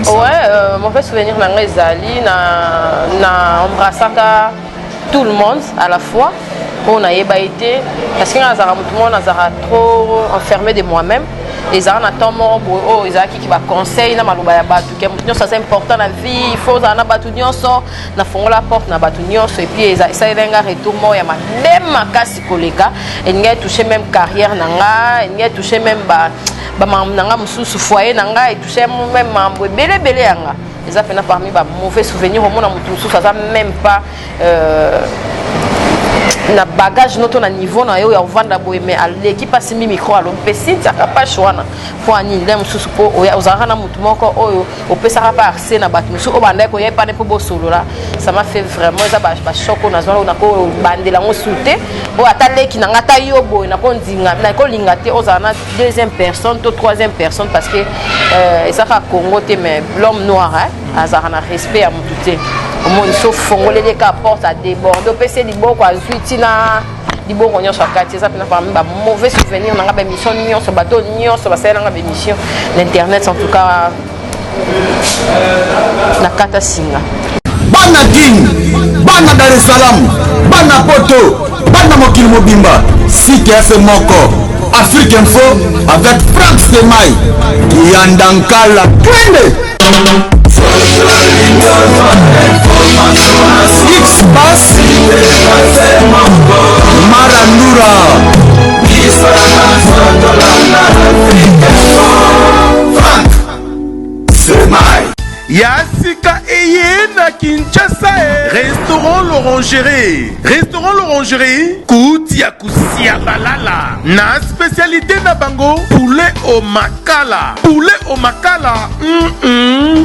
comme ça. Ouais, mon fait souvenir nanga ezali na embrassaka tout le monde à la fois. On a été parce que tout le monde a trop enfermé de moi-même. Les gens attendent oh ils qui va conseil na maluba ya batu que c'est important la vie il faut na batu nyonso na fongo la porte na batu nyonso et puis ça elenga retour mo ya même makasi koleka et ngai toucher même carrière nanga ngai toucher même ba membre nanga mususu foyer nanga et toucher même membre belé yanga les a fait parmi ba mauvais souvenirs au monde mutu mususu ça même pas na bagage noto na niveau na yo ya vendre boye mais l'équipe a simi micro alors pesi tsaka pas choana pour ani ndem susu po oya ozara na mutu moko oyo opesa pas accès na batu musu o banda ko yé pas ne po solo là ça m'a fait vraiment ça ba choc na zona na ko bandela ngo souté o ataleki na ngata yo boye na ko ndinga na ko lingate ozana deuxième personne to troisième personne parce que et ça fa Congo te mais l'homme noir hein azara na respect à mutu te au monde sauf fongolé les cas porte à déborder PC libo kwa zuitina libo konyo sur quartier ça peut parmi ba mauvais souvenir na ba émission sur bateau sur ba ça na ba émission l'internet en tout cas na kata singa bana king bana Dar es Salaam bana poto bana mokili mobimba site ya moko Afrique Info avec Frank Semai Yandankala twende X-Bass Marandura Frank Semai Yassika Eye na Kinshasa Restaurant L'Orangerie Koutia Kusia Balala na spécialité na bango poulet au makala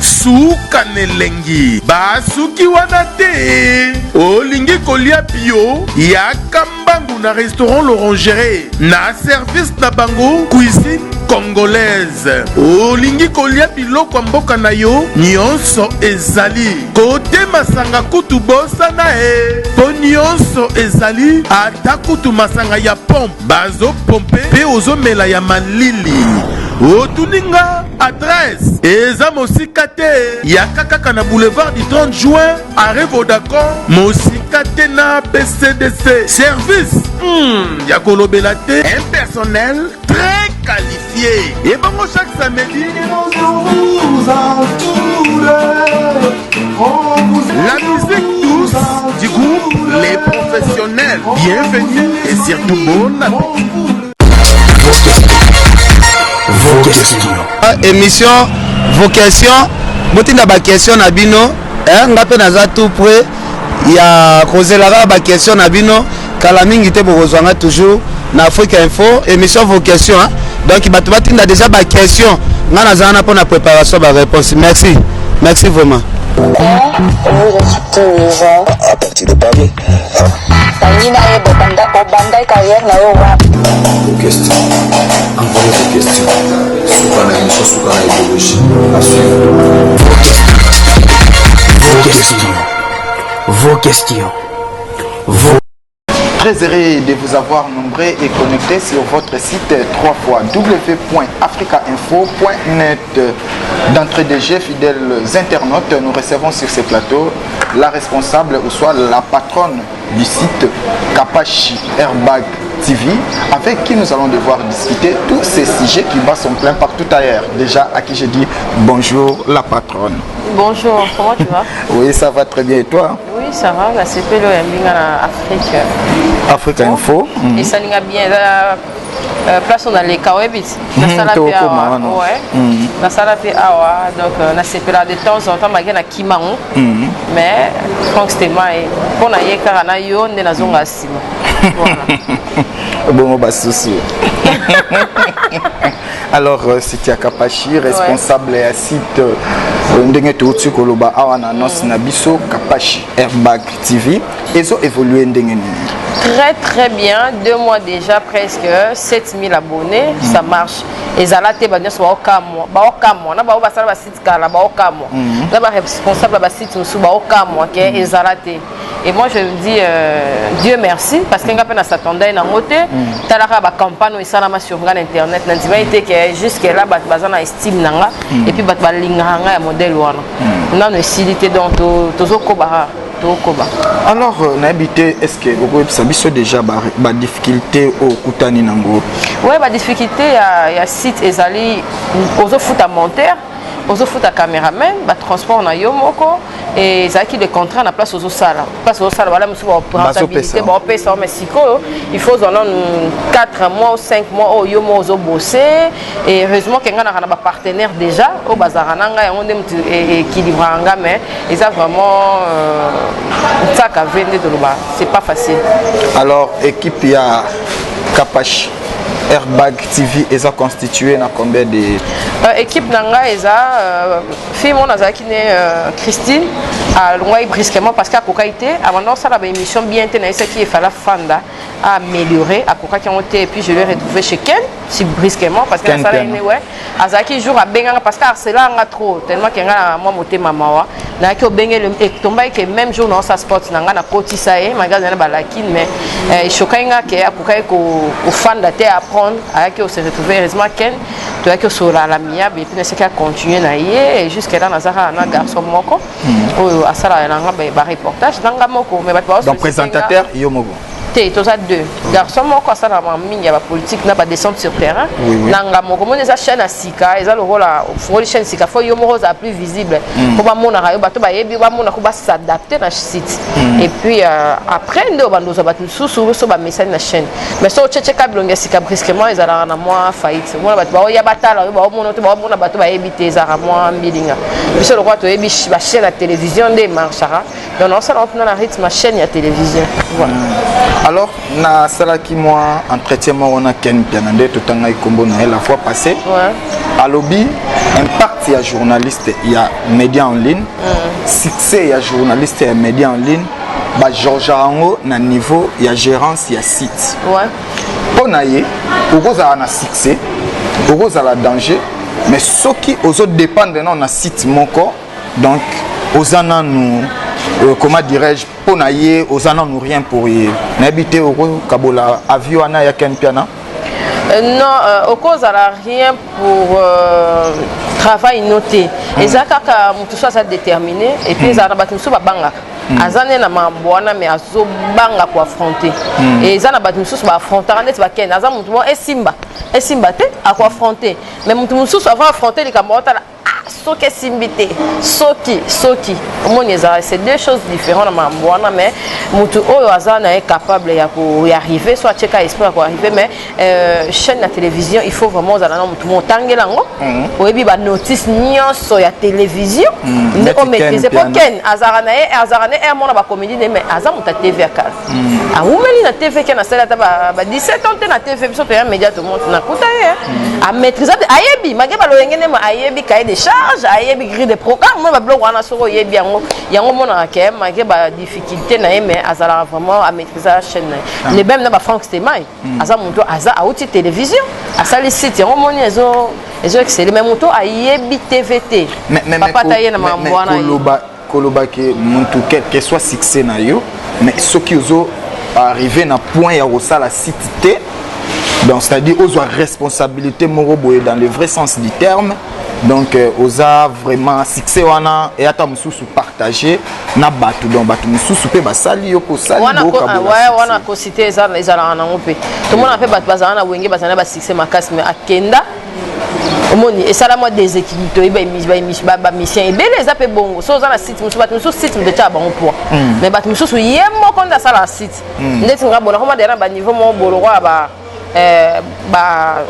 Souka nelengi Basuki wana te Olingi kolia bio Yaka mbangu na restaurant L'Orangerie na service na bango cuisine congolaise Olingi kolia biloko mboka na yo nyonso ezali kote masanga kutu bosana po nyonso ezali ata kutu masanga ya pompe bazo pompe pe ozomela ya malili otuninga adresse eza mosika te ya kaka na boulevard du 30 juin arrêt Vodacom mosika te na BCDC service ya kolobela te un personnel très qualifié et bon chaque samedi la musique douce du groupe Les Professionnels. Bienvenue et surtout bon appétit. Vos questions. Émission Vos questions. Botinda ba question na bino. Ngape naza tout près. Ya kozelara ba question na bino. Kala mingi te bokozwanga toujours na Afrique Info. Émission Vos questions. Donc batu batinda déjà ba question. Nga naza na pour la préparation ba réponse. Merci. Merci vraiment. À partir de Paris. Vos questions. Envoyez vos questions. Soukana émission, Soukana idéologie. À suivre. Vos questions. Très heureux de vous avoir nombreux et connectés sur votre site www.africainfo.net. D'entrée de jeu, fidèles internautes, nous recevons sur ce plateau la responsable ou soit la patronne du site Kapashi Airbag TV, avec qui nous allons devoir discuter tous ces sujets qui battent son plein partout ailleurs. Déjà, à qui je dis bonjour la patronne. Bonjour, comment tu vas? Oui, ça va très bien et toi? Oui, ça va, la CP le Afrique. Afrique Info. Et ça n'a bien place on a les kawebit. La salle ouais. La salle awa donc na CP là de temps en temps magana kimango. Mais quand c'était moi pour na yeka na yo ne na zonga sima. Bon bah souci. Alors c'était à Kapashi responsable à site ndenge tout koloba awana annonce na biso Kapashi Airbag TV ezo évoluer ndenge nini. Très bien, 2 mois déjà, presque 7000 abonnés, ça marche. Et ça là, tu es responsable de la site, Et moi je me dis Dieu merci parce que nga pe na s'attendait na moté talaka ba campagne et ça na sur internet na ndima été que jusque là bat bazana estime nanga et puis bat balinga nga ya modèle wana na no silité donc tozo koba. Alors, est-ce que vous avez déjà des difficultés au Koutani Nango? Oui, des difficultés, il y a site ezali aux foot à monteur, aux foot à caméraman, transport na yomoko et ça qui les contraints à la place aux salles. Place aux salles, voilà, monsieur, rentabilité, bon, paye ça au Mexico, il faut en 4 mois ou 5 mois au yomo aux bosser et heureusement qu'il y a un partenaire déjà au bazarananga et on est équilibranga mais ils ont vraiment ça qu'a vendu de là, c'est pas facile. Alors, équipe il y a Kapash Airbag TV est constitué dans combien de équipe nanga eza fille mon azaki né Christine à loin brusquement parce qu'à Kokaité avant ça la émission bien tenue ce qui est fallait fanda à améliorer à Kokaité ont été et puis je l'ai retrouvé chez Ken si brusquement parce que ça là ouais azaki jour à benga parce que c'est là nga trop tellement que nga moi moté mama na ki obengé le tomba que même jour dans sa sport nanga na kotisa e magasin na balakine mais chokainga que à Kokaité ko fanda te apprendre avec on se retrouver heureusement Ken tu as que sur la miable et puis c'est qu'à continuer na yé jusqu'à là nazara na garçon moko à ça là na reportage nanga moko mais donc présentateur yomogo tous à deux garçons moko ça la mine la politique n'a pas descendre sur terrain nanga moko mon eza chaîne à sika eza le rôle à faut les chaînes sika faut yomo za plus visible pour ba mona rayo bato ba yebi ba mona ko ba s'adapter na site et puis après ndo ba ndoza bato susu so ba message na chaîne mais so cheche ka blonga sika brusquement ils ala na moi faillite mona bato ba ya batala ba mona to ba mona bato ba yebi te za moi mbilinga biso le roi to yebi ba chaîne à télévision de marchara donc on s'en na rythme chaîne à télévision voilà. Alors, na salaki moi entretien moi on a Ken Pianande tout temps ikombo na la fois passée. À lobby impact il y a journaliste, il y a médias en ligne. Succès il y a journaliste et médias en ligne. Ba Georges Arango na niveau il y a gérance, il y a site. Ouais. On a yé, oza na succès, oza la danger, mais ceux qui aux autres dépendent non na site moko donc ozana nous comment dirais-je pour naïe aux années nous rien pour y n'habiter au Kabola avion ana ya Ken Piana non au cause à rien pour travail noté et ça kaka mutu soit déterminé et puis ça rabat musu ba banga azane na mambwana mais azo banga ko affronter et ça na bat musu ba affronter net ba Ken azam mutu simba te à quoi affronter mais mutu musu avant affronter les camarades soki simbité soki c'est deux choses différentes na mais mutu oyo azana est capable ya ko y arriver soit cheka esprit ko arriver mais chaîne de télévision il faut vraiment za na mutu motangela ngo oyebi ba notice nyonso ya télévision ne o maîtriser pour Ken azarana e mona ba comédie mais azamu ta TV akala a umeli na TV Ken na sala ta ba 17 ans na TV biso te média tout monde na kuta a maîtriser ayebi mageba lo ngene ma ayebi cahier de charge ayebi grille de programme moi ba blog wana soko yebi yango mona ke mageba difficulté na mais azala vraiment à maîtriser la chaîne les même na ba Franck Stemai aza muto aza a outil télévision a sali site yango moni ezo excellent mais muto ayebi TVT papa taye na mambwana koloba ke mutu quel que soit succès na yo mais ceux qui ozo arriver na point ya osala site T donc c'est-à-dire aux responsabilité moroboye dans le vrai sens du terme donc oza vraiment succès wana et ata mususu partager na batu donc batu mususu pe basali yo ko sali wana ko citer ça les ala na ngopé tout le monde a fait batu bazana wenge bazana ba succès makasi mais akenda omoni et ça la moi déséquilibre ba mission et belé ça pe bongo so za na site mususu batu mususu site de ta bango pour mais batu mususu yemo konda ça la site ndeti ngabona ko madera ba niveau mo bolo ba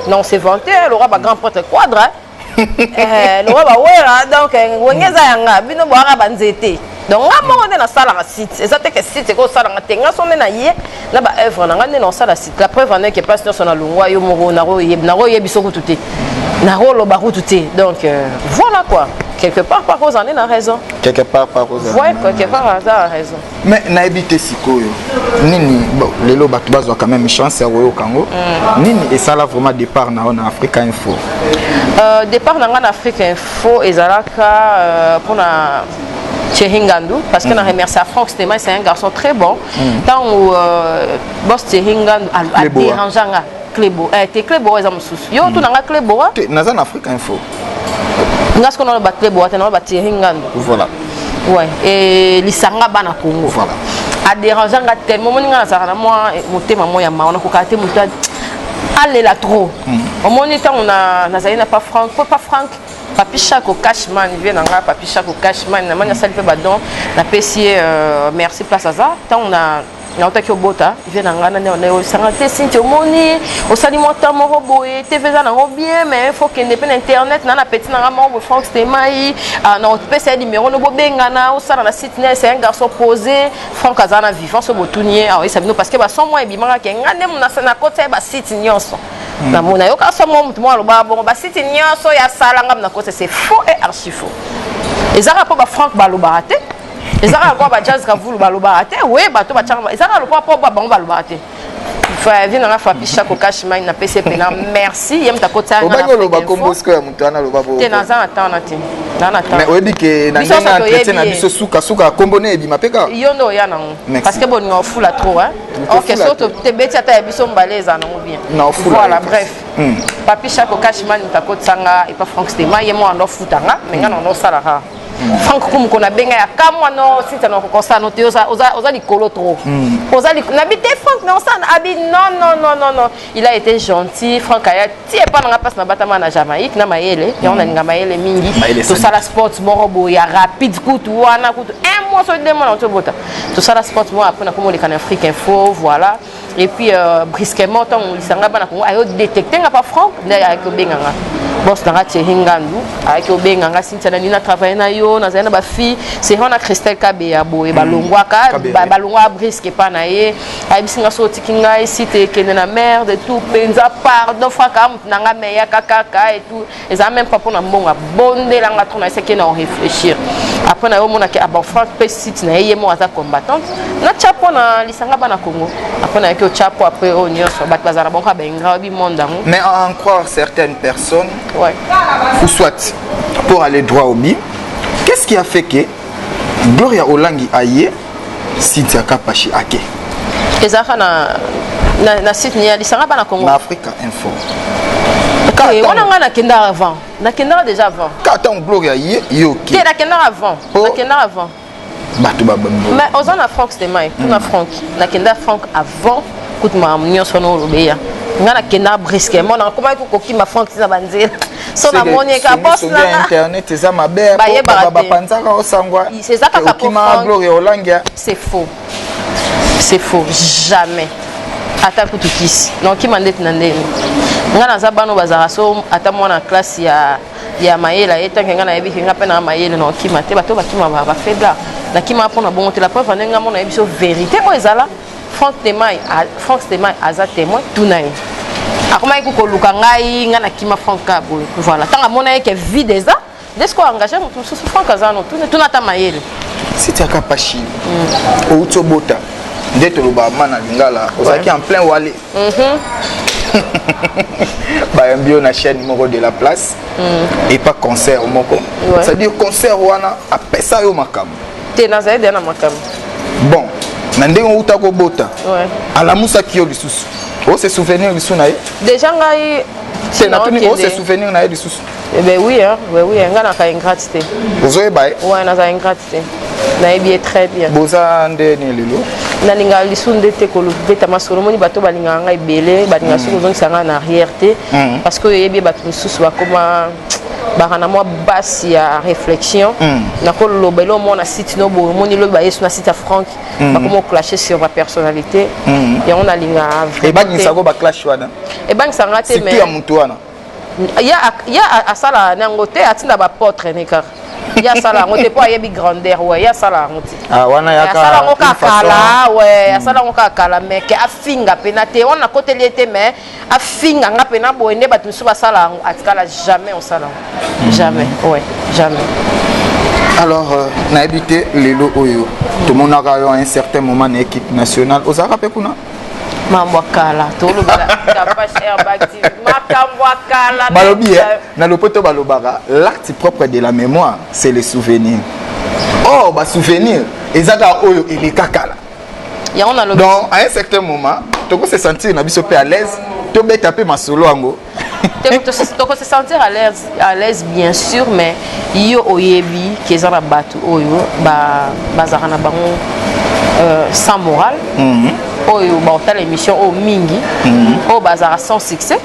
non c'est vanté le roi grand porte quadre le roi wera donc wengeza yanga bino boara banzete donc nga mongo na sala site et ça te que site ko sala ngatenga sonne na ye na ba œuvre na ngane na sala site la preuve en est que passe sur na lungwa yo moko na ro yebiso ko tuté na ro lo ba ko tuté donc voilà quoi quelque part par cause en est na raison quelque part par cause ouais quelque part a raison mais na ebité sikoyo nini bon lelo batu bazwa quand même chance ya royo kango nini et ça là vraiment départ na Africa Info départ na Africa Info ezalaka pour na Thierry Ngandou, parce que je remercie à Franck Stéma, c'est un garçon très bon. Tant où boss Thierry Ngandou a dérangé Clébo. T'es Clébo, ils ont souci. Yo, tu n'as Clébo. Dans un Afrique Info. Nous avons un Clébo, tu as Thierry Ngandou. Voilà. Ouais. Et l'Isanga Bana Congo. Voilà. A dérangé tellement, moi, mon thème, moi, on a cocaté, mon allez là trop. Au moniteur, on a pas Franck, pas Franck. Papi Chaco Cashman, il vient dans la Papi Chaco Cashman, na mania salpe badon, na pesier merci place à ça. Tant on a qui au bota, il vient dans la on est au santé sinti au moni, au salimenta mon robot et TV ça n'en bien, mais il faut qu'il dépende internet, na petit na mon Franck Stémaï, na autre pesier numéro no bobengana, au ça dans la site c'est un garçon posé, Franck Azana vivant ce botunier, ah oui ça nous parce que ba son moi et bimanga qui ngane mon na côté ba site nyonso. Na mona yo ka so mo mutmo lo ba bon ba site nyonso ya sala ngam na côté c'est faux et archi faux. Ezara po ba Franck Balobaraté. Ezara ko ba Jazz Kavulu Balobaraté. Oui ba to ba changa. Ezara lo po ba bon Balobaraté. Fa vient na fa picha ko Cashman na PCP na merci yem ta côté na. Obango lo ba kombosko ya mutana lo ba bo. Te na za atana te. Na na ta. Mais oyebi ke na ndenga entretien na biso suka kombone e bima peka. Yondo ya na. Parce que bon ngo fula trop hein. OK surtout te beti ata biso mbaleza na bien. Voilà bref. Papi Chaco Cashman ta côté sanga et pas Franck Stéma yemo ando futanga mais ngana ndo sala ha. Franck kum kona benga ya kamwa no sita no kosa no te oza likolo trop. Oza nabité Franck non ça abi non. Il a été gentil Franck aya ti e pas na passe na batama na Jamaïque na mayele et on a nga mayele mingi to sala sport morobo ya rapide kutu wana kutu un mois sur 2 mois on te bota. To sala sport moi après na komo le Canal Afrique Info voilà et puis brusquement tant on lisanga bana ko ayo détecter nga pas Franck avec benga nga. Boss na Thierry Ngandou avec benga nga Cynthia na nina travailler na yo na zana ba fille c'est on a Christelle Kabeya boye balongwaka balongwa brisque pas na ye abisinga so tikinga ici te kene na merde et tout penza pardon fraka nanga meya kaka et tout et ça même pas pour na mbonga bonde la nga tona c'est que na réfléchir après na yo mona ke aba Franck petit na ye mo ata combattant na chapo na lisanga bana Congo après na ke chapo après on y so bat bazara bon ka benga bi monde mais en croire certaines personnes ouais ou soit pour aller droit au but. Qu'est-ce qui a fait que Gloria Olangi aye site Kapashi ake? Ezaka na site ni alisanga bana Congo. Na Africa Info. On a na kenda avant. Na kenda déjà avant. Quand Gloria aye yoke. Na kenda avant. Na kenda avant. Batu babambo. Mais on a Franck Stémaï, on a Franck. Na kenda Franck avant coup de ma union sono lobeya. Ngana kenda brusquement na comment ko kokima Franck tina banzela. So na moni ka boss na internet eza mabe ba panzaka osangwa. C'est ça ka kokima Gloria Olangia. C'est faux. C'est faux, jamais. Ata kutukisi. Donc ki mandete na ndeni. Ngana za bano bazara so ata mwana classe ya mayela eta ngana yebi nga pe na mayela no ki mate bato bakima ba fedla. Na ki ma pona bonte la preuve nga mona yebi so vérité o ezala. Franck Stémaï aza témoin tout naï. Akoma iko luka ngai ngana kima Franck Kabo. Voilà, tanga mona yeke vide eza. Desko engagé mutu Franck azano tout na ta mayele. Si tu as Kapashi ou Tsobota ndete loba mana lingala ozaki en plein wale. Ba mbio na chaîne moko de la place et pas concert moko. C'est-à-dire concert wana apesa yo makam. Te na zaide na makam. Bon, nandenge utako bota. Ouais. Ala musa kiyo lisusu. O se souvenir lisusu na ye? Déjà ngai c'est naturellement o se souvenir na ye lisusu. Eh ben oui hein, oui ngana ka ingratité. Ozoe bae? Ouais, na za ingratité. Na bien très bien. Boza ndeni lelo. Na linga lisunde te ko lubeta masolo moni bato balinga ngai belé, balinga soko zongi sanga na arrière te parce que yebi bato mususu bakoma barana moi basi ya réflexion na ko lobelo mo na site no bo moni lo ba yesu na site à Franck bakoma clasher sur ma personnalité et on a linga et bang sago ba clash wana et bang sanga te mais c'est ya mutu wana ya asala nango te atinda ba potre ne car ya sala ngote po ayebi grandeur ouais ya sala ngoti ah wana ya ka sala ngoka kala ouais ya sala ngoka kala mais ke afinga penate on a côté l'été mais afinga nga pena boende batu su ba sala atikala jamais on sala jamais ouais jamais. Alors na habité lelo oyo tout le monde a eu un certain moment en équipe nationale aux arabes kuna mambo kala to lobela Kapashi Airbag makambo kala balobi na lopoto balobara l'acte propre de la mémoire c'est le souvenir Oh, bah souvenir. Et ça a oyo et les kakala. Donc à un certain moment, tu peux se sentir à l'aise. Tu peux taper ma solo ango. Tu peux se sentir à l'aise bien sûr, mais yo oyebi qui est en batu oyo ba bazarana bango sans morale. Oyo ba ta l'émission au mingi. O bazara sans succès.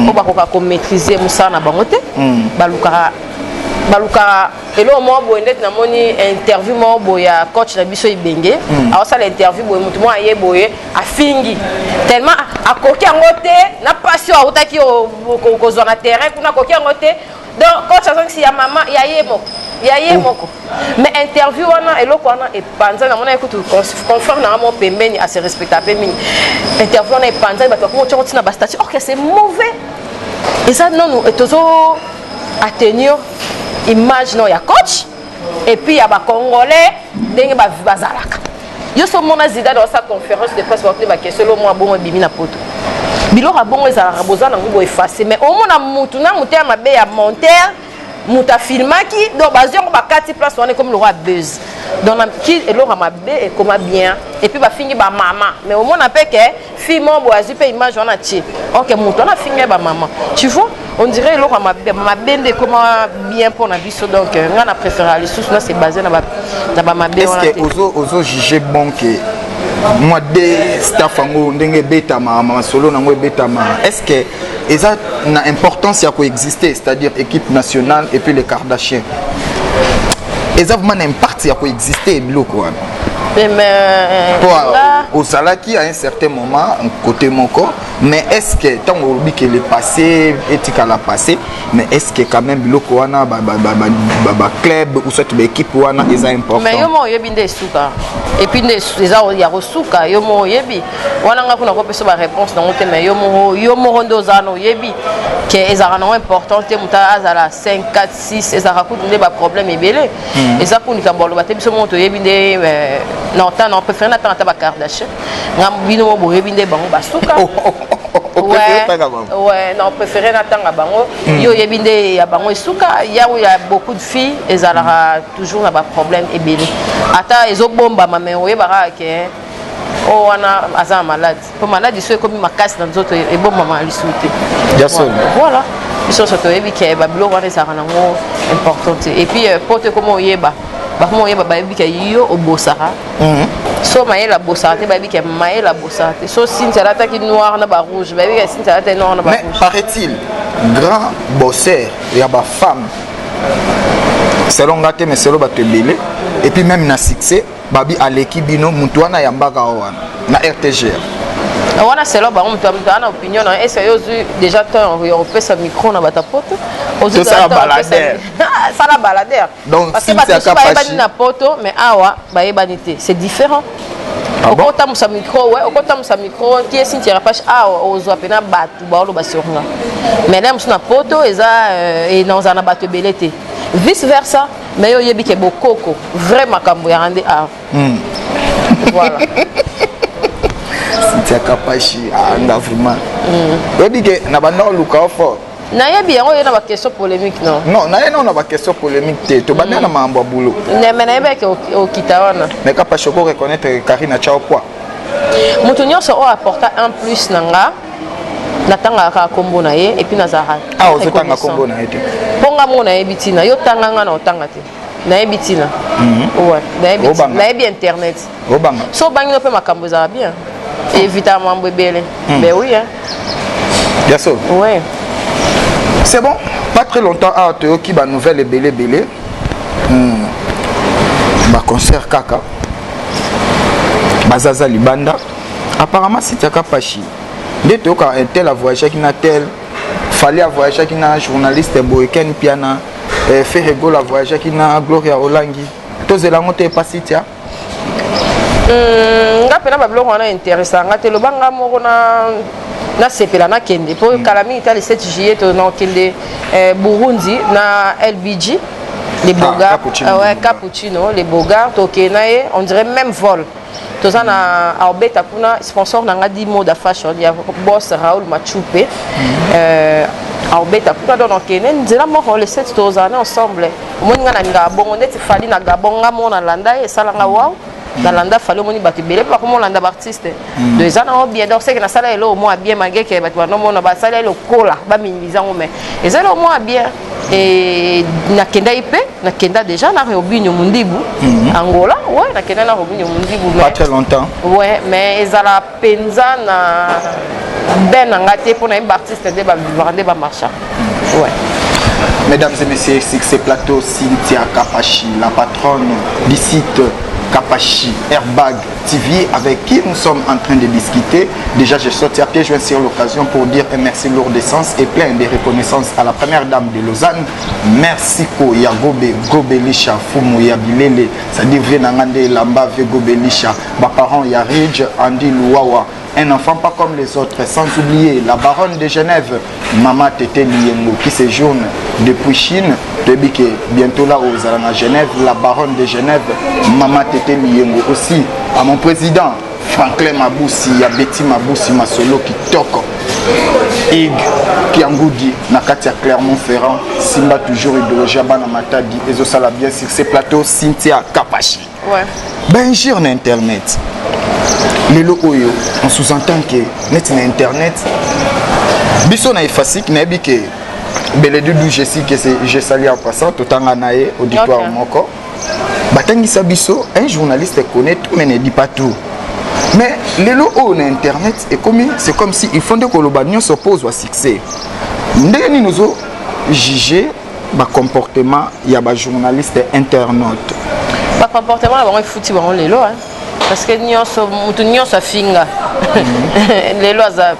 O ba ko maîtriser musa na bango te. Baluka elo mo boye na moni interview mo boya coach na biso ibenge alors ça l'interview boye mutu mo aye boye afingi tellement akoki ngote na passion utaki ko zo na terrain kuna koki ngote donc coach azongi si ya mama ya ye moko mais interview wana eloko wana epanza na mona ekutu conforme na mo pembeni à se respecter pembeni interview wana epanza ba to ko tshongo tina ba statut ok c'est mauvais et ça non nous etozo attenir image non ya coach et puis ya ba congolais ndenge ba bazalaka yo so mona zida dans sa conférence de presse pour ba question lo mo bon bimi na poto bilora bon ezala bozana ngo effacer mais au mona mutu na mutu ya mabe ya monteur muta filmaki donc baziongo ba 4 place on est comme le roi buzz donc qui elora mabe et comme bien et puis ba fingi ba maman mais au mona pe que fille mo boazi pe image on a ti OK mutu on a fingi ba maman tu vois on dirait elora mabe de comment bien pour na biso donc on a préféré aller sous là c'est basé na ba mabe est-ce que ozo juger bon que moi de stafango ndenge beta ma solo nango beta ma est-ce que ça na importance ya coexister c'est-à-dire équipe nationale et puis les Kardashians et ça vraiment impact ya coexister biloko wana au salaki à un certain moment côté mon corps mais est-ce que tant on dit que le passé est à la passé mais est-ce que quand même biloko wana ba club ou soit équipe wana est important mais yo mo yebi nde suka et puis nde eza ya rosuka yo mo yebi wana nga kuna ko pesa ba réponse na ngote mais yo mo ndo zano yebi que ezara na important te muta azala 5 4 6 ezara ku nde ba problème ebele eza ku nikambolo batebi so mo to yebi nde non on préfère n'attendre ta Kardashian ngam bino mo yebi nde bango basuka ouais non préféré n'attendre bango yo yebi nde ya bango esuka ya beaucoup de filles ezala toujours na ba problème ebele ata ezobomba mais oyebaka ke oh wana aza malade pour malade so comme makasi dans autres et bon maman lui souhaiter voilà ils sont surtout yebi ke ba bilo wana ça ranango important et puis pote comme oyeba ba mo yeba ba yebi ke yo obosara so maela bosara te ba yebi ke maela bosara te so Cynthia lata ki noir na ba rouge ba yebi ke Cynthia lata noir na ba rouge mais paraît-il grand bosseur ya ba femme selon gate mais selon ba tebele et puis même na succès babi aleki bino mutu wana yambaka wana na RTGR wana selo ba mutu ana opinion na est-ce que déjà temps on peut sa micro na bata poto ozu ça baladaire ça la baladaire parce que ba na poto mais awa ba yebanité c'est différent okota musa micro ouais okota musa micro qui est Cynthia Rapache awa ozo apena batu ba lo ba surna mais là musa na poto eza et dans ana batu belete vice versa mais yo yebi ke bokoko vraiment kambo ya rende a voilà Cynthia Kapashi anga vraiment yebi ke na banda luka fort na yebi yango yena ba question polémique non na ba question polémique te to banda na mambo bulo mais na yebi ke okita wana mais Kapashi ko reconnaître Karina Chao quoi mutu nyonso o apporta un plus nanga natanga ka kombo na ye et puis nazara ozotanga kombo na ye te ponga mo na yebitina yo tanga nga na otanga te na yebitina ouais na yebi internet obanga so bangi no pe makambo za bien évidemment mbebele mais oui hein bien sûr ouais c'est bon pas très longtemps à Théo qui ba nouvelle belé ba concert kaka bazaza libanda apparemment Cynthia Kapashi dès que un tel a voyagé qui n'a tel fallait voyager qui n'a journaliste boyken piana fait rigolo a voyagé qui n'a Gloria Olangi tous les langues t'es pas Cynthia ngapena ba blog wana intéressant ngate lo banga moko na sepela na kende pour kalami ita le 7 juillet to na kende Burundi na LBG les Bogards ouais cappuccino les Bogards to kenaye on dirait même vol toza na Albert kuna sponsor nanga 10 mots de fashion ya boss Raoul Machupe aobeta kuna donc okende nzela moko le 7 tozana ensemble omoni nga na ngabongo ndeti fali na gabongo nga mona landa esalanga waw na landa fali omoni bato ebele mpe bakomolanda baartiste donc eza nango bien donc seke nasala elo au moins bien malgré ke bato banomona basala lokola baminimizango mais eza elo au moins bien et nakenda ipe nakenda déjà na Robinho Mundibu Angola ouais nakenda na Robinho Mundibu pas très longtemps ouais mais ezala penza na ben ngate pour na artiste de ba vivre de ba marcha ouais. Mesdames et messieurs, sur ce plateau, Cynthia Kapashi, la patronne du site Kapashi Airbag TV, avec qui nous sommes en train de discuter. Déjà, je saute à pied joint sur l'occasion pour dire un merci lourd de sens et plein de reconnaissance à la première dame de Lausanne. Merci ko ya Gobelisha Fumu ya Bilele, c'est-à-dire Venangande Lamba ve Gobelisha, ma parent ya Ridge Andy Luawa. Un enfant pas comme les autres, sans oublier la baronne de Genève, Mama Tete Liengo, qui séjourne depuis Chine, depuis que bientôt là aux à Genève, la baronne de Genève, Mama Tete Liengo. Aussi à mon président, Franklin Maboussi, il y a Betty Maboussi, Masolo qui toque, Ig, Kiangoudi, Nakatia Clermont-Ferrand, Simba toujours idéologie, Abana Matadi, et Zosala bien sur ces plateaux, Cynthia Kapashi. Ouais. Ben, j'ai un internet. Lelo oyo on sous-entend que net na internet biso na efasik na ebike beledu du je sali en passant totanga nae auditoire moko batangisa biso un journaliste connaît tout mais ne dit pas tout mais lelo oyo na internet c'est comme si il faut que le bagnon s'oppose au succès ndenge ni nozo juger ba comportement ya ba journaliste internaute ba comportement ba fouti ba lelo hein. Parce que mutu nyonso afinga lelo aza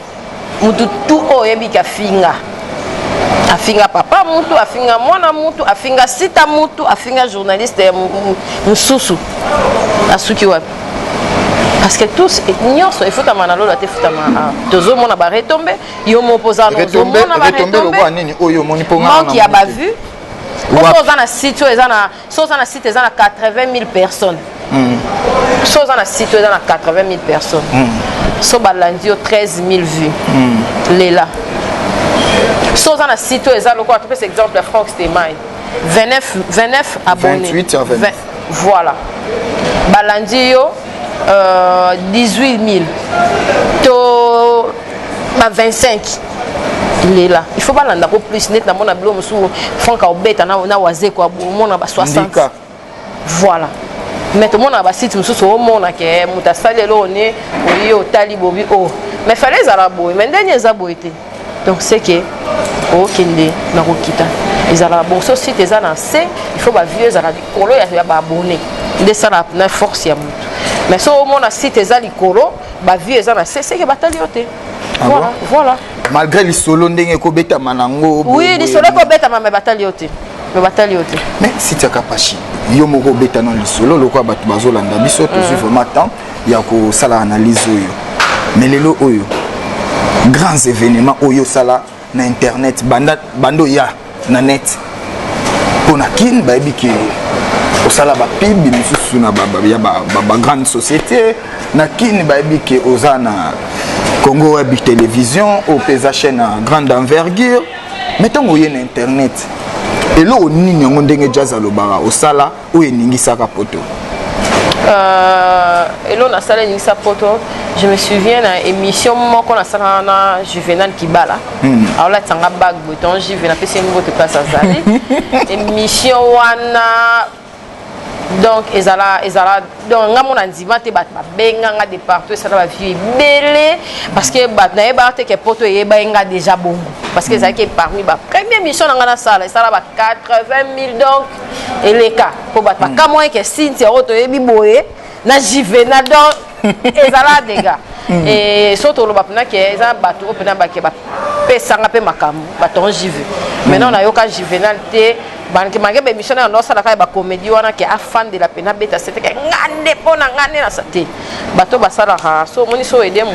mutu tu oyebika afinga papa mutu afinga mwana mutu afinga sita mutu afinga journaliste ya mususu asuki wapi parce que tous nyonso efutama na lolo ate futama tozomona ba retombe yo mopoza no zomona ba retombe manque ya ba vue oza na site ezana soza na site ezana 80 000 personnes so on a site dans 80 000 personnes so balandi 13 000 vues lela so on a site ezana quoi tu peux exemple Franck Stemai 29 abonnés 28 à 20 voilà balandi 18 000 to 25 lela il faut balanda ko plus net na mona bilo musu Franck obeta na waze ko mona ba 60 voilà mais tout le monde a site mususu au monde que mutasali lo ne oyo tali bobi o mais fallait za la boy mais dernier za boité donc c'est que o kende na kokita ezala bon so site eza na C il faut ba vieux za la kolo ya ba abonné de ça na force ya mutu mais so au monde site eza likolo ba vieux eza na C c'est que batali yote voilà voilà malgré les solo ndenge ko beta manango oui les solo ko beta ma batali yote mais si tu as Kapashi yo moko beta non lisolo lokwa batu bazolanda biso toujours vraiment temps ya ko sala analyse oyo mais lelo oyo grands événements oyo sala na internet bando ya na net pona kin ba ebiki o sala ba pib misusu na ba grande société na kin ba ebiki ozana Congo Web Télévision au pesa chaîne à grande envergure mettons oyo na internet et là on n'y a pas jazz à l'obara au sala où est n'ingisa poto et là on a salé n'ingisa poto je me souviens d'une émission qu'on a salé na Juvenal Kibala alors là t'as un bag bouton Juvenal fait c'est une autre place à Zali émission wana donc ezala donc nga mona ndima te bat benga nga de partout ça va vie belé parce que bat na eba te ke poto yeba nga déjà bongo parce que ça qui est parmi ba première mission nga na sala ça va 80 000 donc et les cas pour bat pas comme moi que Cynthia auto yebi boye na Juvenal donc ezala des gars et surtout le bapna que ezala bato opena ba ke ba pesa nga pe makamu baton jive maintenant on a yoka Juvenal te banque mangé émission na ça la ba comédie wana ke afan de la pena beta c'était que ngande pona ngane na sate bato basala ha so moni so aider mu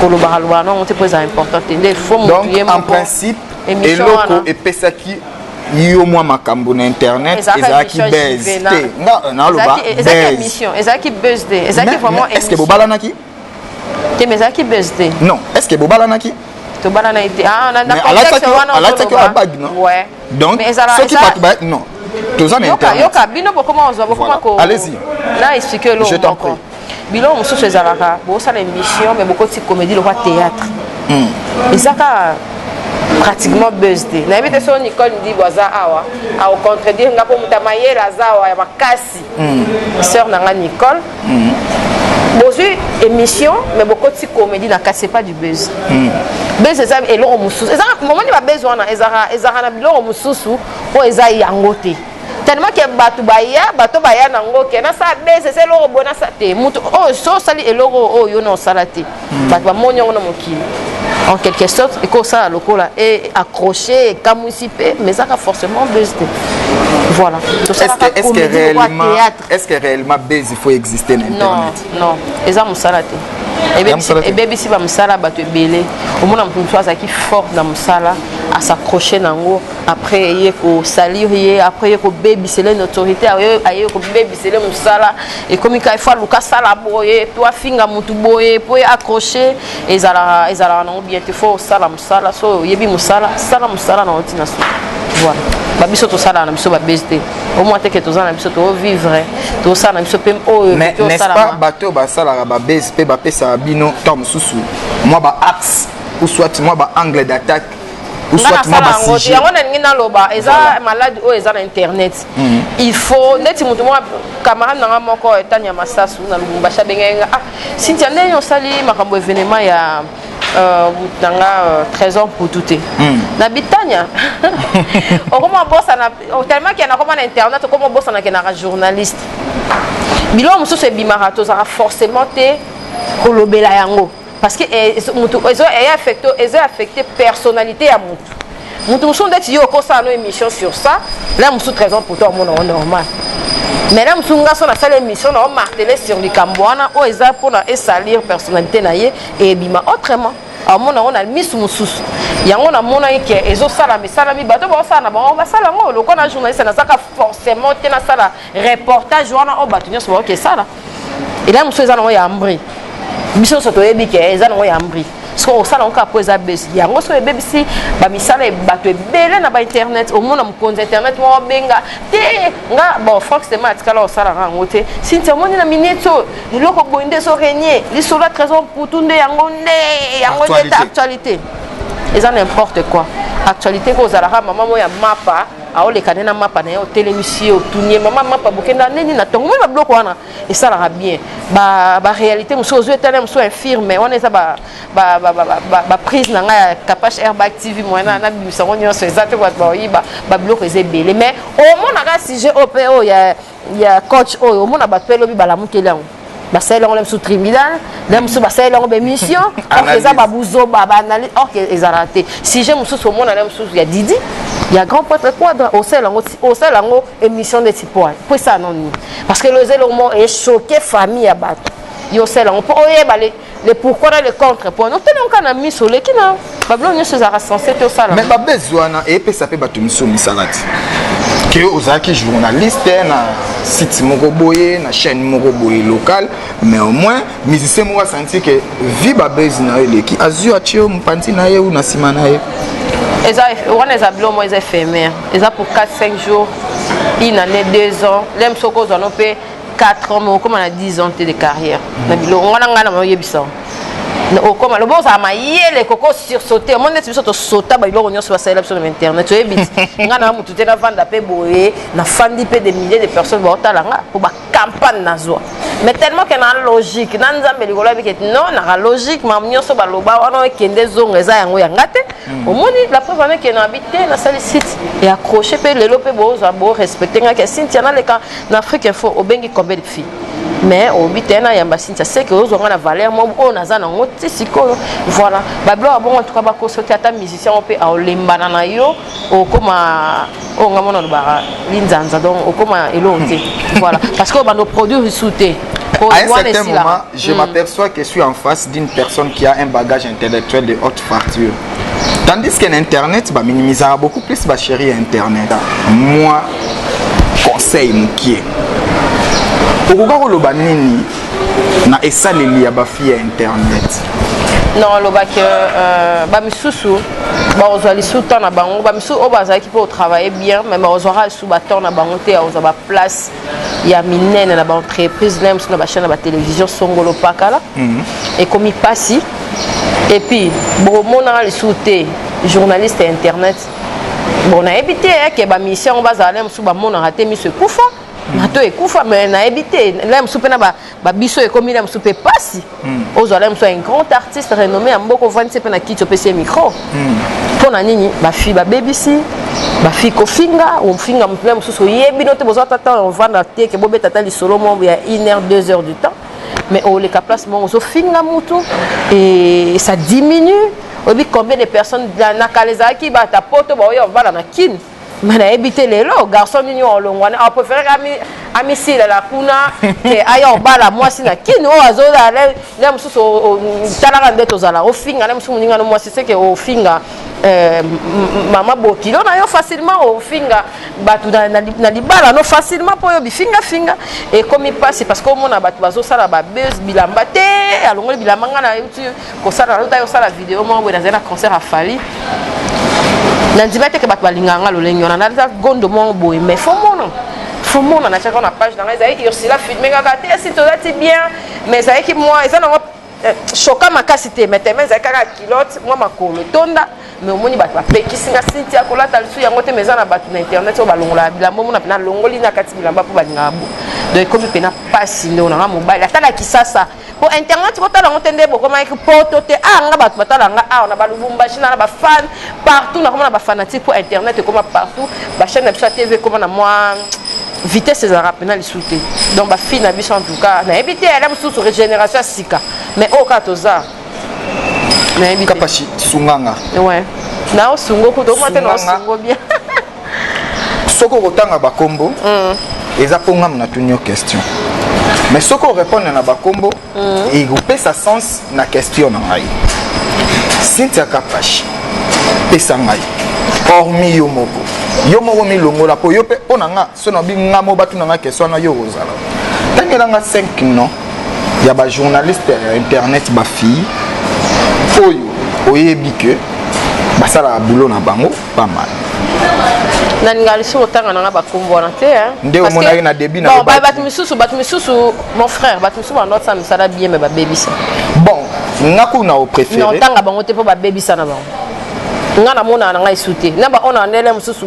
ko lo bahalwa non c'est très important il faut mu donc en principe eloko et pesaki yo moi makambo na internet ezaki buzz non lo ba ezaki émission ezaki buzz ezaki vraiment est-ce que bobalanaki te mais ezaki buzz non est-ce que bobalanaki to bana na été na contexte wana bague non ouais donc ceux qui battent bague non tous en internet yoka bino bokoma ozwa bokoma ko allez-y na expliquer lo je t'en prie bilo mosusu ezalaka bosala émission mais bokoti comédie le théâtre ezaka pratiquement buzzed na yebite so Nicole ndi boza awa au contredire ngapo mutamayela zawa ya makasi sœur nanga Nicole bozui émission mais bokoti comédie na kasi pas du buzz buzz eza eloko mususu eza moment ni ba besoin na ezara na biloko mususu o eza yango te tellement que bato baya nango ke na sa buzz c'est eloko bona sa te mutu o so sali eloko o yo na salate bato ba monyo na mokili en quelque sorte et comme ça lokola et accroché kamusipe mais ça a forcément buzz voilà est-ce que réellement buzz il faut exister dans internet non eza musala te et bébé si ba musala bato ebele au moins on soit qui fort dans musala à s'accrocher nango après yeko salir après yeko baby c'est l'autorité ayeko baby c'est le musala et comme il faut luka sala boye toi finga mutu boye pour accrocher ezala nango bien il faut sala musala so yebi musala sala musala na otina so voilà babiso to sala na biso ba BST au moins te que to na biso to vivre to sala na biso pem o mais n'est-ce pas bateau ba sala ba BSP ba pesa bino tom susu moi ba axe ou soit moi ba angle d'attaque ou soit moi ba sujet yango na ngina loba eza malade o eza na internet il faut neti mutu mo camarade nanga moko etanya masasu na Lubumbashi benga Cynthia ndenyo sali makambo événement ya nanga trésor pour tout na bitanya okoma bossa na tellement qu'il y a na internet okoma bossa na kenaka journaliste bilo mususu ebimaka tozaka forcément te kolobela yango parce que mutu ezo affecté personnalité ya mutu mususu ndeti yo kosa no émission sur ça là mususu trésor pour toi mon normal mais là mususu ngaso na sala émission na marteler sur likambwana o eza pona salir personnalité na ye et bima autrement amona on a miss mususu yango na mona yeke ezo sala misala mi bato ba sala na ba ba sala ngo loko na journaliste na saka forcément te na sala reportage wana o bato nyonso ba ke sala et là mususu eza na ya ambri biso so to yebi ke eza na ya ambri so o sala nka po eza besi yango so ebebi si ba misala e bato ebele na ba internet o mona mkonza internet mo benga te nga bon forcément atikala o sala ngo te Cynthia moni na minito loko boinde so renier li sur la trésor pour tout yango nde actualité eza n'importe quoi actualité ko zalaka maman mo ya mapa aoleka na mapa na yo télémission tunie maman mapa bokenda neni na tongo même bloc wana et ça la bien ba réalité muso zo etale muso infirme wana eza ba prise na nga Kapash Airbag TV mwana na bimisa nyo so ezate kwa ba yiba ba bloc ezebele mais au mona ka sujet OPO ya coach oyo au mona ba pelo bi bala mukeli yango basala ngolem sous tribunal dem sous basala ngombe mission eza babuzo ba analyse OK ezarate si j'ai mususu mona dem sous ya Didi il y a grand prêtre quadre au selango émission de type pour ça non parce que le zélomo est choqué famille à battre yo selango pour oyeba les pourquoi les contre pour nous tenons kana miso le kina bablo nyoso za censé to sala mais ba besoin et pe ça peut batu miso misalati que ozaki journaliste na site moko boye na chaîne moko boye local mais au moins musicien mo senti que vie ba besoin na eleki azu achio mpanti na ye ou na sima na ye on est habillés moins éphémère. Ils ont pour 4-5 jours, une année, 2 ans. Les gens ont fait 4 ans, mais comme on a 10 ans de carrière. On a comme le bon ça m'a les cocos sursauté on est sur sauter ba iloko nyonso basala sur internet to ebiti nga na mutu te na vanda pe boye na fandi pe des milliers de personnes ba otalanga pour ba campagne na zo mais tellement que na logique na nzambe likolo bi que non na logique ma nyonso ba loba wana kende zonga eza yango ya ngate au moni la preuve avec que na habité na sali site et accroché pe lelo pe boza bo respecter nga que Cynthia na le cas na Afrique Info obengi combien de filles mais au bitena yamba Cynthia c'est que aux on a valeur mo on a za na ngoti siko voilà bablo bon en tout cas ba ko sauter ata musicien on peut a lembana na yo o koma o ngamona ba linzanza donc o koma elonte voilà parce que bando produit sauter à un certain moment je m'aperçois que je suis en face d'une personne qui a un bagage intellectuel de haute facture tandis qu'en internet ba minimiser beaucoup plus ba chérie internet moi conseil mukie okoka koloba nini na esaleli ya bafille ya internet Non, le bac, bamisusu, on a les sous-temps na bango, bamisu on va qui peut travailler bien, mais on aura sous bâton na bango té, on a place, il y a minene na bango entreprise, même sur la chaîne de télévision Songolo Pakala, et comme il passe, et puis bon, on a les sous-té, journaliste et internet, bon, on a évité que ba mission on va aller sous ba mon a raté mis ce coup fort. Mato ekufa mais na évité là msupe na ba biso e comme il msupe passi ozala mso un grand artiste renommé amboko vandi pe na kiti opesi micro pona nini ba fi ba BBC ba fi ko finga ou finga même msusu yebi note bozo tata on va na te ke bobe tata li solo mo ya 1 heure 2 heures du temps mais au les place mo zo finga mutu et ça diminue obi combien de personnes na kaleza ki ba ta poto ba yo va na kin mais a évité les lots, garçon d'union, on préfère amici la kuna, et ailleurs bala, moi si na kino, azola, l'aime sous au talarandette aux ala, au finga, l'aime sous mon moi c'est que au finga, maman bokilo, na yo facilement au finga, batu na libala, no facilement pour yo finga, et comme il passe, parce qu'au monde a batu bazo sala ba buzz, bilambate, alongo bilamanga na YouTube, ko sala l'autre yo sala vidéo, moi on dans un concert à Fali. Nandima te ke bato balinganga lolengo na nda gondo mo boy mais faut mon na chaka na page dans les Ursula filmer kaka te si toza ti bien mais ça qui moi ça na choka makasité mais tellement ça kaka kilote moi makolo tonda mais au moni bato bapekisinga sinti akola talisu yango te mais na bato na internet o balongola bilamba mona na longoli na kati bilamba po balinga bo donc comme pena pasi ndo na mobile atala kisasa pour internet ko tala ngotende boko ma poto te nga bato batala nga na balubumbashi na ba fan partout na comme ba fanatique pour internet comme partout ba chaîne de TV comme na moi vitesse ça rappelle les souté donc ba fille na biso en tout cas na éviter elle sous régénération sika mais au katoza na éviter kapashi sunganga ouais na o sungo ko to mate na sungo bien soko kotanga ba kombo eza ponga na tunyo question mais soko répondre na ba kombo et grouper sa sens na question na ngai Cynthia Kapashi pesa ngai hormis yo moko milongola po yo pe onanga sona binga mo batu na question na yo ozala tangela nga 5 non ya ba journaliste internet ba fille oyo oyebi ke basala boulot na bango pas mal naningali sur otanga na bakombo na te nde o mona na début na batu misusu mon frère batu misusu ba notre ça me sala bien mais ba baby ça bon ngaku na o préféré non tanga bango te po ba baby ça na bango ngana mona na ngai souté na ba on a ndele misusu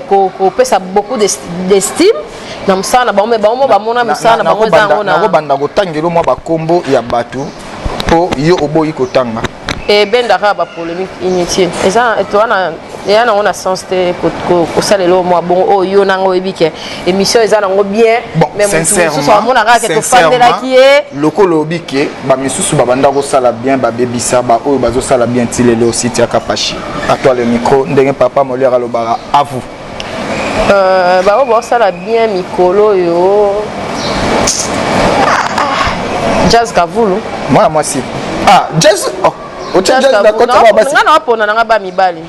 ko pesa beaucoup d'estime na msana ba mo ba mona msana ba ngozango na ko banda ko tangelo mo ba kombo ya batu po yo oboyi ko tanga et ben d'ara ba polémique inutile et ça toi na on a sens te ko salelo mo bon o yo na ngo ebike émission eza na ngo bien mais sincèrement mo na ka ke to fandela ki e lokolo obike ba misusu ba banda ko sala bien ba bebisa ba o bazo sala bien tilelo aussi Cynthia Kapashi à toi le micro ndenge papa molera lobara à vous ba o sala bien mikolo yo Jazz Kavulu moi si Jazz Jazz da kota ba basi ngana opona na ba mibali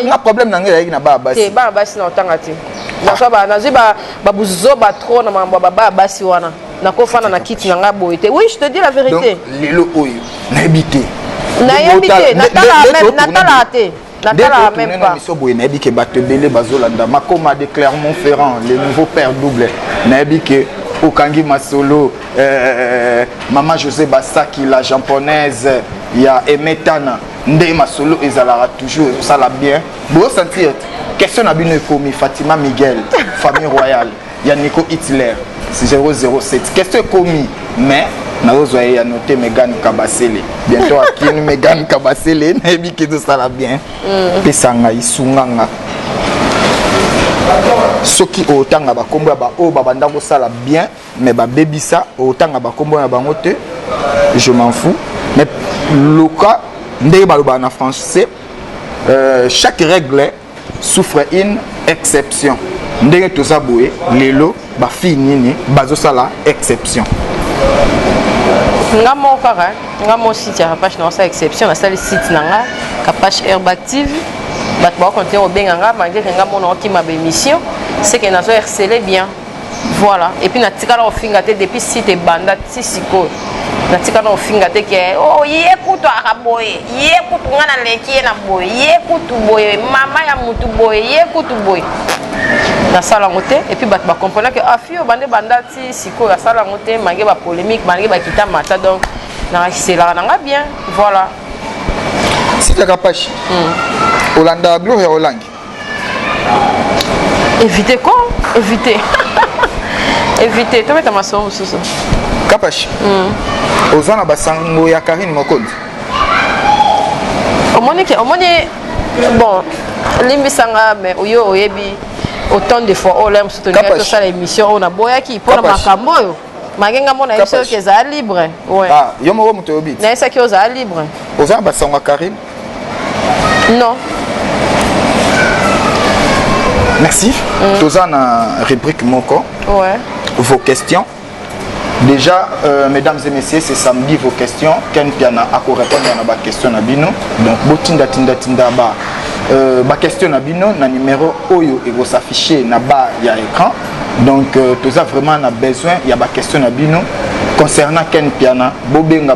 nga problème na ngai na ba basi te ba basi na otanga te na so ba na ziba babuzo ba trop na mambo ba basi wana na ko fana na kiti na nga boyete oui je te dis la vérité donc lelo oyo na ebité natala te natala même pas so boye na ebike bato belé bazolanda makoma de Clermont-Ferrand le nouveau père double na ebike Okangi Masolo, Maman José Basaki, la japonaise, il y a Emetana, Nde Masolo, ils allaient toujours, ça l'a bien. Vous sentir, question à bien commis, Fatima Miguel, famille royale, il y a Nico Hitler, c'est 007. Question commis, mais, nous avons noté Megan Kabasele. Bientôt, à qui Megan Kabasele, Nebi qui tout ça l'a bien. Pesanga, Isunganga. Soki otanga ba kombo ba o babanda ko sala bien mais ba bebisa otanga ba kombo ya bango te je m'en fous mais loka ndé baloba na français chaque règle souffre une exception ndé to zaboué lelo ba fi nini bazo sala exception ngamo kara ngamo site ya page na sa exception na sala site nanga Kapashi Herbe Active bat ba compter au benganga malgré que ngamo na ki ma émission c'est que nazo harceler bien voilà et puis na tikala ofinga te depuis site banda tisiko natika na ofinga te ke oh ye kutu akaboye ye kutu ngana leki na boye ye kutu boye mama ya mutu boye ye kutu boye na sala ngote et puis ba comprendre que afio bande bandati siko ya sala ngote mange ba polémique mange ba kita mata donc na c'est là na bien voilà si tu capache Olanda Gloria Olangi éviter quoi éviter éviter to mettre ma son sous capache ozana basango ya Karine Mokondi omoni bon limbisanga mais oyo oyebi autant de fois on l'aime soutenir tout ça l'émission on a boya qui pour makambo yo magenga mona yeso ke za libre ouais ah yo mo muto obit na esa ki oza libre ozana basango ya Karine non merci tozana rubrique moko ouais vos questions. Déjà, mesdames et messieurs, c'est samedi vos questions. Ken Piana a répondre à ma question à Bino. Donc, botinda ba question à Bino, na numéro Oyo et vous afficher na bas il y a écran. Donc, tout ça vraiment a besoin. Il y a ba question à Bino concernant Ken Piana. Bobenga,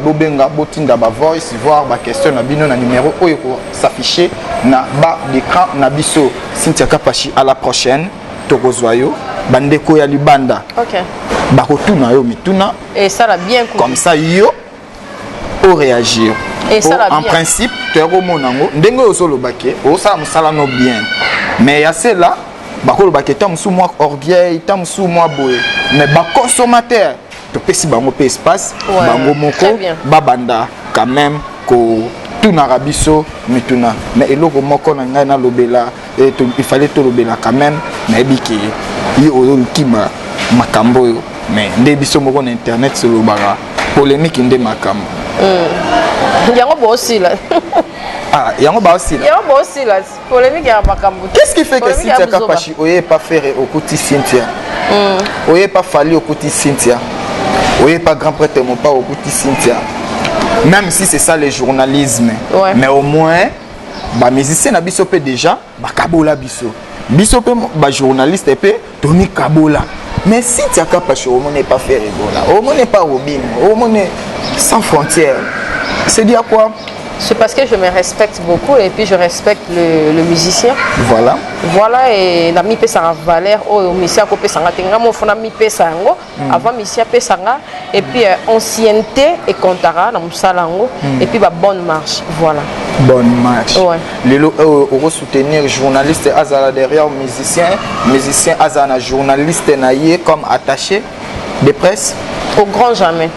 botinda ba voice, voir ba question à Bino na numéro Oyo s'afficher na bas d'écran na biso. Cynthia Kapashi à la prochaine. Tokozoyo. Bandeko ya libanda. OK. Bakotuna yo mituna et ça l'a bien coupé. Comme ça yo au réagir. Et ça l'a bien. En principe, tu es au monango ndenge yo solo baké, o ça musala no bien. Mais ya cela bakolo baké tam sous moi orgueil, tam sous moi boy. Mais ba consommateur, to pesi bango pe espace, bango moko babanda quand même ko tuna rabiso mituna. Mais eloko moko na ngai na lobela et il fallait to lobela quand même na biki yo kima makambo yo mais nde biso moko na internet solo bara polémique nde makambo yango bosi là ah yango bosi là polémique ya makambo qu'est-ce qui fait que Cynthia Kapashi oye pas faire okuti Cynthia oye pas fallu okuti Cynthia oye pas grand prêtre mon pas okuti Cynthia même si c'est ça le journalisme mais au moins ba musicien na biso pe déjà ba kabola biso ba journaliste pe Tony Kabola. Mais si tu as Kapashi, on n'est pas fait Ebola, on n'est pas Robin, on est sans frontières. C'est dire quoi? C'est parce que je me respecte beaucoup et puis je respecte le musicien. Voilà. Voilà, et la mi pesa valeur au musicien ko pesa ngatenga mo fona mi pesa ngo avant musicien pesa nga et puis ancienneté et comptara na musalango et puis ba bonne marche. Voilà. Bonne marche. Ouais. Lelo on soutenir journaliste azala derrière musicien azana journaliste naie comme attaché de presse au grand jamais.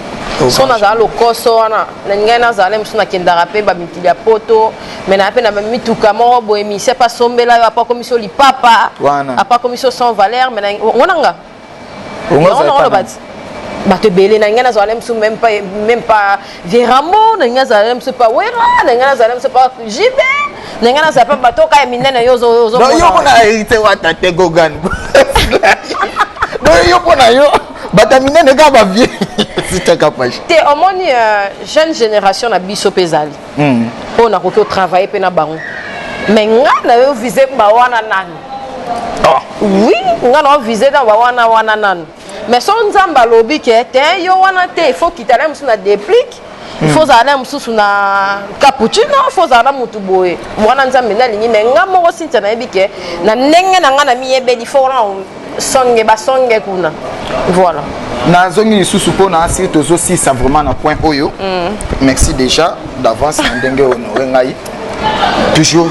So na za lokoso wana na ngai na za lem so na kendara pe ba mitili ya poto mais na pe na mituka mo bo émission pas sombela yo apa commission li papa apa commission sans valeur mais on nga on ba te belé na ngai na za lem so même pas Viramo na ngai za lem so pas wera na ngai na za lem so pas jibe na ngai na za pas bato ka minene yo zo no yo mona hérité wa tate gogan no yo mona yo batamine ne ka ba vie c'est capable te omoni jeune génération na biso pezali on a ko travailler pe na bango mais nga na yo viser ba wana nani oui nga na viser na ba wana nani mais son nzamba lobi ke te yo wana te il faut kitala musu na déplique il faut aller musu na cappuccino il faut aller mutu boye wana nzambe na lingi mais nga moko sinta na yebike na ndenge na nga na miyebe il faut songe kuna voilà na zongi lisusu pona asiri tozosi ça vraiment na point oyo merci déjà d'avance na ndenge honoré ngai toujours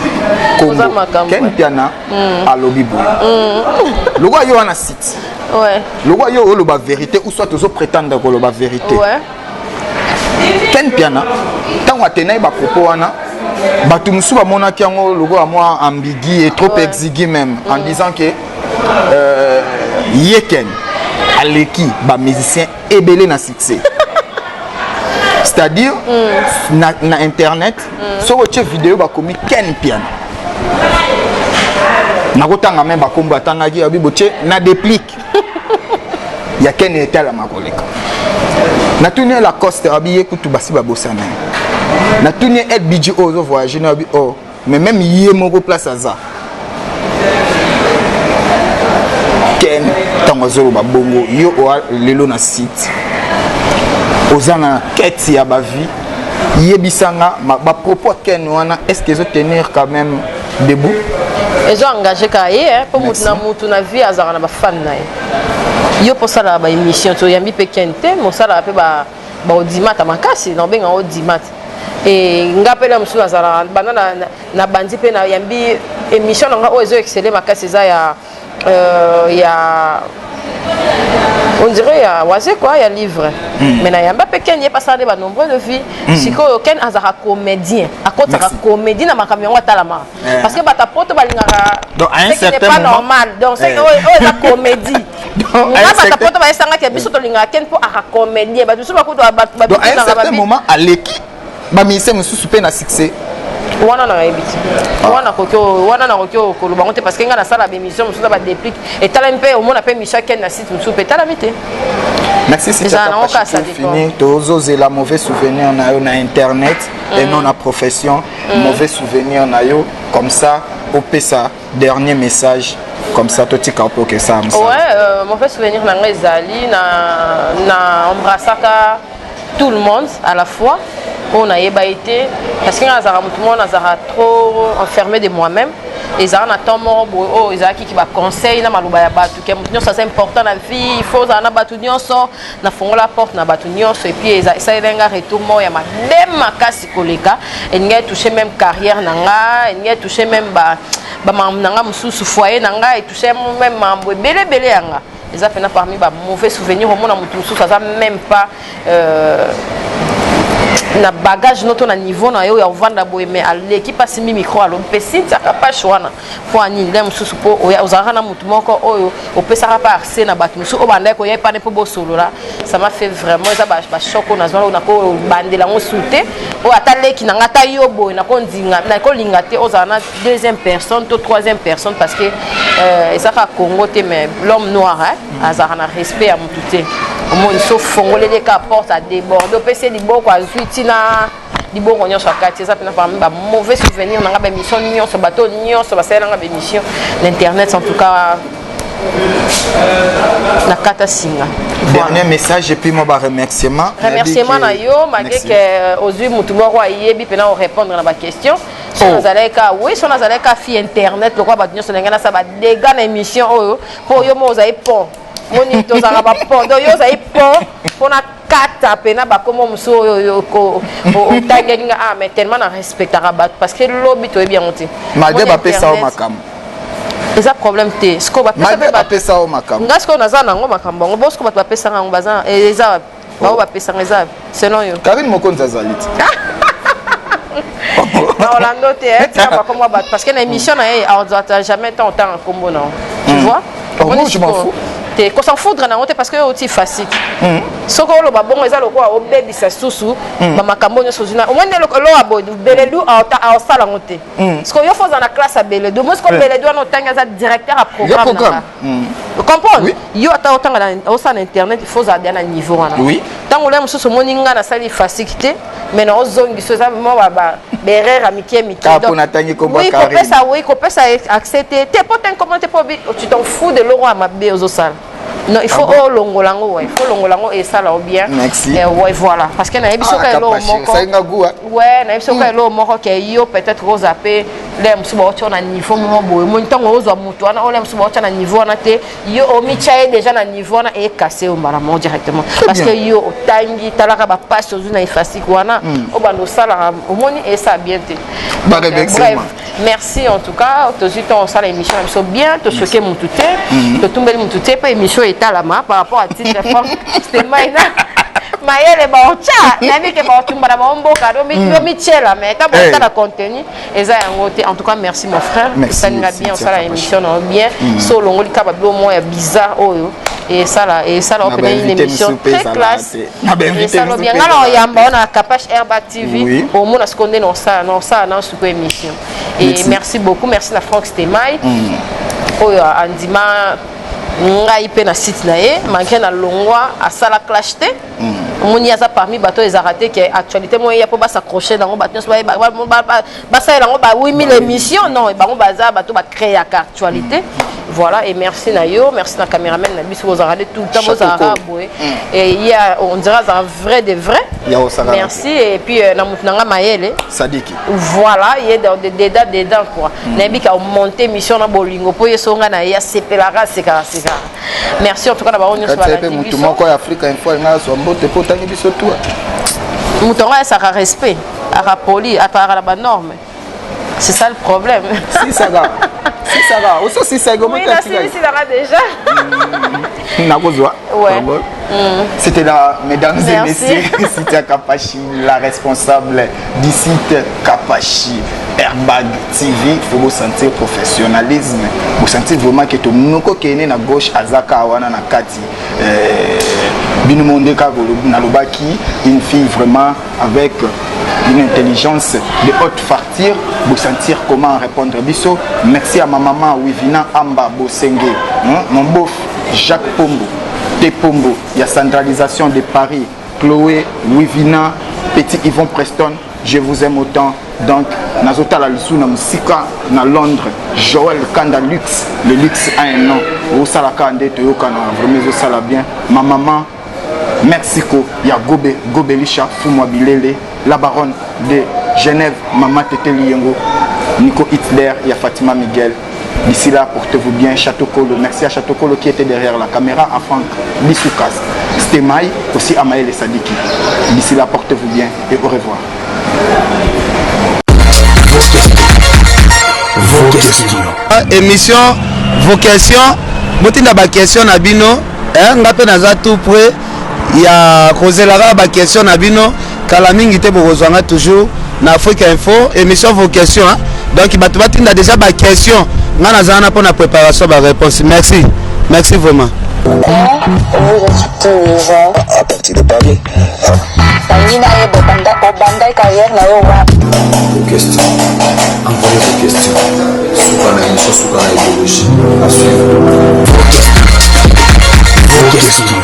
Congo Ken Piana alobi boye logo yo wana site ouais logo yo lo ba vérité ou soit tozo prétendre ko lo ba vérité ouais Ken Piana tango atenai ba propos wana batu musu ba monaki yango logo a moi ambigu et trop exigu même en disant que Yeken aleki ba musicien ebelé na succès c'est-à-dire na internet so ko vidéo ba komi Ken Piana na kotanga même ba komba tangaki ya biboche na déplique ya Ken était la makoleka na tuni la coste habillé kutu basi ba bosana na tuni el bidji ozo voyager na bi oh mais même yé moko place aza Ken tango zolo ba bongo yo lelo na site Ozana Keti à Bavi. Yebisanga, ma propos Ken wana, est-ce qu'ils ont tenir quand même debout? Ils ont engagé Kaye, pour na vie à Zarana fan. Yo pour ça la émission, tu yambi pekente, mon ça la ba audimat à makasi, non ben en audimat. Et ngapela musu na Zarana, banana na bandi pe na yambi émission nga ozo exceller makasi za ya on dirait il y a livre. Mais il y a Ken il y a passé de nombreux de vie. Si Ken azara comédien, à côté de comédie na makamion talama. Parce que ta poto balingara. Donc à un certain pas moment normal. Donc c'est la comédie. Donc ta poto ba sanga ke biso to lingara Ken pour à comédie. Ba biso ba ko do ba. Donc à un certain moment à l'équipe ba ministère musu super na succès. Wana na ebiti wana kokyo koloba ngote parce que nga na sala émission musuza ba déplique et tala mpe au monde appelle Michel Ken na site musu pe tala mité. Merci si tu as fini tozo la mauvais souvenir na internet et non na profession mauvais souvenir na yo comme ça au pesa dernier message comme ça toi tu capes que ça ouais mauvais souvenir na ngezali na embrassaka tout le monde à la fois. On a été parce que tout le monde a trop enfermé de moi-même et ça a tant mort ils ont qui va conseil na maluba ya batu que c'est important la vie il faut na batu nyonso na fongo la porte na batu nyonso et puis ça venga retour mo ya madem makasi koleka et n'y a touché même carrière nanga et n'y a touché même ba nanga mususu foyer nanga et touché même mambo belé yanga et ça fait na parmi ba mauvais souvenirs au monde na mususu ça même pas na bagage noto na niveau na yo ya vendre boye mais l'équipe a simi micro alo pesi ça pas choana pour ani ndem susu po ozara na mutu moko oyo opesa pa accès na batu musu obanda ko yepa ne po bo solo là ça m'a fait vraiment ça ba choc na zona na ko bandela ngo souté o atale ki na ngata yo boye na ko ndinga na ko lingate ozana deuxième personne to troisième personne parce que ça fa Congo te mais l'homme noir azara na respect à mutu te au moins sauf fongolé les cas porte à déborder pesi di boko azuitina di boko nyonso akati ça pena parmi ba mauvais souvenir na ba émission nyonso bateau nyonso ba sala na ba émission l'internet en tout cas na kata singa dernier message et puis moi ba remerciement na yo malgré que ozui mutu moko ayebi pena o répondre na ba question si on allait ka oui si on allait ka fi internet le quoi ba nyonso ngana ça ba dégâts na émission oyo pour yo mo ozai pont monito za ba pont do yo ozai pont pona kata pena ba comme muso yo ko o tangenga mais tellement na respecter rabat parce que lobby to bien monté malgré ba pesa o makam eza problème te ce ko ba pesa o makam ngasko na za nango makambo ngo bosko ba pesa ngo baza eza ba pesa ngeza selon yo Karine Mokonza zalit Orlando te tu vas comme ba parce que na émission na on doit jamais tant en combo non tu vois moi je m'en fous qu'on s'en foudre na honte parce que c'est facile soko lo babongo eza lokwa obebisa susu ba makambo nyoso zina o mwende lo abodu beledu a sala ngote parce que yo faut dans la classe à beledu moi ce que beledu no tanga za directeur à programme tu comprends yo ata otanga na sa internet il faut aller à niveau wana tango le mususu moninga na sali facilité mais na ozongi so za mo ba berera mikie donc oui ko pesa accepter te poten comment te tu t'en fous de l'euro à ma be ozosala. Non, il faut longolango, il faut longolango et ça là bien. Merci. Ouais, voilà. Parce que na ebiso ka lo moko. Ouais, na ebiso ka lo moko ke yo peut-être aux appels, les musuba ocho na niveau mo boy. Mo ntango ozo mutu ana ole musuba ocho na niveau na te, yo omichae déjà na niveau na e casser au maramo directement. Parce que yo otangi talaka ba passe ozuna efasi kwana, obando sala omoni et ça bien te. Bref, merci en tout cas, on sala émission so bien, to choquer mon touté, to tomber mon touté pas émission Talama par rapport à titre fort c'était maïna maïele baocha nani ke baotumba na bombo kado mi tchela mais quand on la contenu et ça en tout cas merci mon frère ça nous a bien ça la émission bien solo ngoli ka ba mo ya bizarre oyo et ça là on peut une émission très classe et ça lo bien alors yamba on a Kapash Airbag TV au monde ce qu'on est dans ça dans cette émission et merci beaucoup merci la Franck Stemai oyo andima ngai pe na site na ye manke na longwa asala clash te moni aza parmi bato ezarate que actualité moi ya po ba s'accrocher dans bato ba ça là ba 8000 émissions non et bango baza bato ba créer actualité. Voilà, et merci Nayo, merci na caméraman na biso vous regardez tout le temps vos arabes et il y a on dira un vrai de vrai. Merci et puis na mutnanga mayele Sadiki. Voilà, il y a dedans quoi. Nabi ka monter mission na bolingo po yesonga na ya sepelara c'est merci en tout cas d'abord on sur la télévision. Mutu moko ya Afrique une fois nga so mbote po tangi biso tout. Mutonga ça respect, à poli, à part la norme. C'est ça le problème. Si ça va. Si ça va. Aussi si ça go déjà. Ouais. C'était là, mesdames et messieurs, c'était Kapachi, la responsable du site Kapachi Airbag TV. Il faut vous sentir professionnalisme. Vous sentir vraiment que tout le monde qui est à gauche, Azaka, Wana, Nakati, Binumonde Nalobaki, une fille vraiment avec une intelligence de haute facture. Vous sentir comment répondre. Bisso, merci à ma maman Wivina Amba Bosenge, mon beau Jacques Pombo. Pombo, il y a centralisation de Paris, Chloé, Wivina, Petit Yvon Preston, je vous aime autant. Donc, Nazota la Lissou na Musika na Londres, Joël Kanda Luxe, le luxe a un nom. Au Salaka Ande Toyokana, vraiment au Sala bien. Ma maman, Mexico, il y a Gobelisha, Foumoua Bilele, la baronne de Genève, Mama Tete Liengo, Nico Hitler, il y a Fatima Miguel. D'ici là, portez-vous bien, Château Kolo. Merci à Château Kolo qui était derrière la caméra, à Franck Lissoukas. C'était Maï, aussi à Maël et Sadiki. D'ici là, portez-vous bien et au revoir. Vos questions. Émission, vos questions. Botinda ba question na bino. Ngape naza tout près. Il y a causé la ba question na bino. Kalamingi te bozwanga toujours na Afrique Info. Émission vos questions. Donc batinda déjà ba question. Nanazana pour la préparation de la réponse. Merci. Merci vraiment. À partir de Paris. Vos questions. Envoyez vos questions. Souvent la émission, souvent la idéologie. À suivre. Vos questions.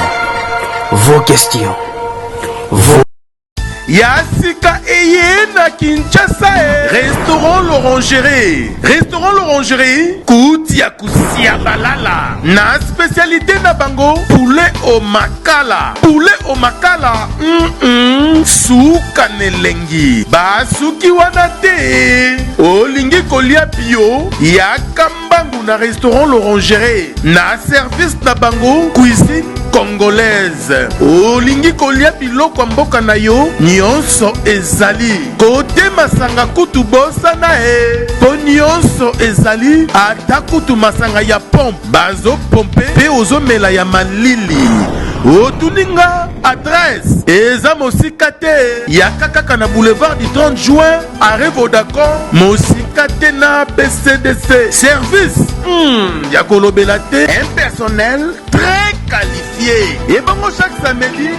Vos questions. Vos Yasika Eye na Kinshasa. Restaurant l'Orangerie. Restaurant l'Orangerie. Koutia Kusia Balala. Na spécialité na bango. Poulet au makala. Poulet au makala. Souka nelengi. Basuki wanate. Olingi kolia bio. Yakambangu na restaurant l'Orangerie. Na service na bango. Cuisine congolaise. Olingi kolia biloko mboka na yo. Nyonso ezali kote masanga kutu bosana po nyonso ezali ata kutu masanga ya pompe bazo pompe pe ozomela ya malili otuninga adresse eza mosika te ya kaka na boulevard du 30 juin arrêt Vodacom mosika te na BCDC service ya kolobela te un personnel très qualifié et bon chaque samedi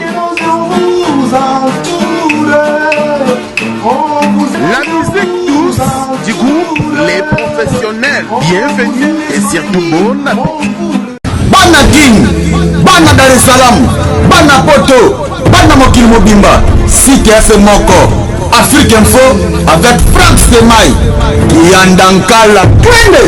la musique douce du groupe Les Professionnels. Bienvenue et surtout bon appétit. Bana King, Bana Dar es Salaam, Bana Poto, Bana Mokil Mobimba, CTF Moko, Afrique Info avec Franck Stemai, Yandankala, Twende.